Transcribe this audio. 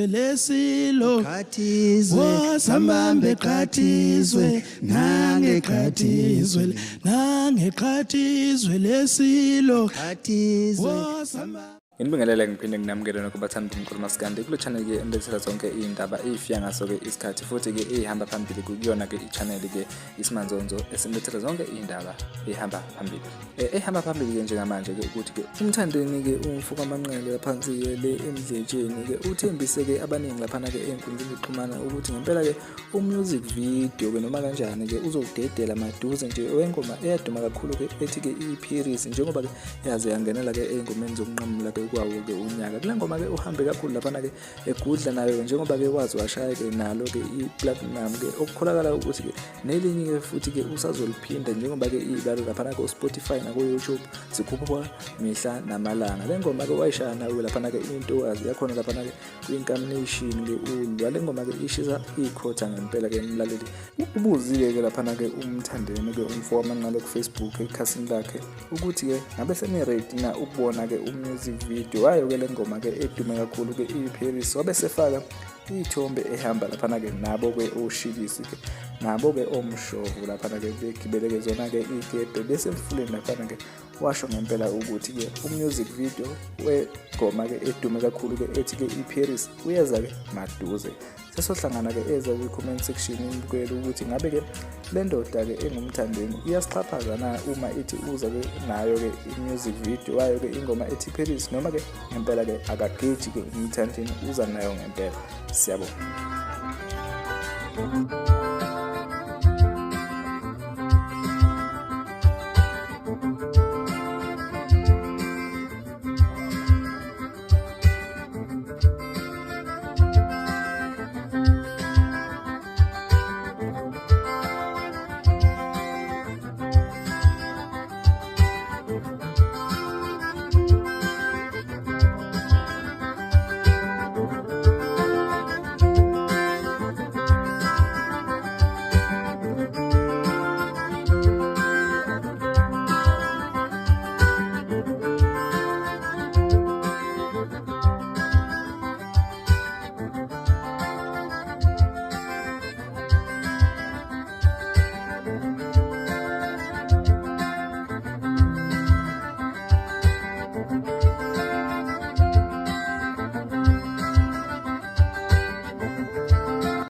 Lesilo khathizwe sambambe khathizwe nange khathizwe lesilo khathizwe Ngibingelele ngiphinde nginamukele nokubathanda inkulumo sikandi kule channel ke endethela zonke izindaba ezifika ngaso ke isikhathi futhi ke ehamba phambili kuyona ke i-channel ke Esimanzonzo esilethela zonke izindaba ehamba phambili. Ehamba phambili ke njengamanje ke ukuthi ke umthandeni ke umfuka amanqele laphansi le emdletsheni ke uthembise ke abaningi lapha ke enkundleni zokuxhumana ukuthi ngempela ke music video ke noma kanjani ke uzodedela maduze nje wengoma eyaduma kakhulu ke ethi ke i-Paris njengoba ke yaze yangenela ke engomeni zokunqamula ke kwawo ke unyaka kule ngoma ke uhambe kakhulu lapha ke egudla nayo njengoba ke wazi washaya ke nalo ke i-platinum ke okukholakala ukuthi ke nelinye ke futhi ke usazoliphinda njengoba ke ibalo lapha ke Spotify na ku YouTube sikhuphwa mihla namalanga le ngoma ke wayishaya nayo lapha ke into yakhona lapha ke kwincarnation ke ulwa le ngoma ke ishisa ikhotha ngempela ke emlaleli ubuzile ke lapha ke umthandeni ke umfo wamanqale ku Facebook ekhasini lakhe ukuthi ke ngabe seni ready na ukubona ke music video wayo ke le ngoma ke edume kakhulu ke i-Paris wabe sefaka ithombe ehamba lapha ke nabo ke oshilisi ke nabo ke omshovu lapha ke begibeleke zona ke ikebe bese mfuleni lapha ke washo ngempela ukuthi ke music video wegoma ke edume kakhulu ke ethi ke i-Paris uyeza ke maduze sesohlangana ke eza ku comment section imbukwela ukuthi ngabe ke le ndoda ke engumthandeni iyasixhaphaza na uma ithi uza ke nayo ke music video wayo ke ingoma ethi Paris noma ke ngempela ke akageji ke umthandeni uza nayo ngempela siyabonga.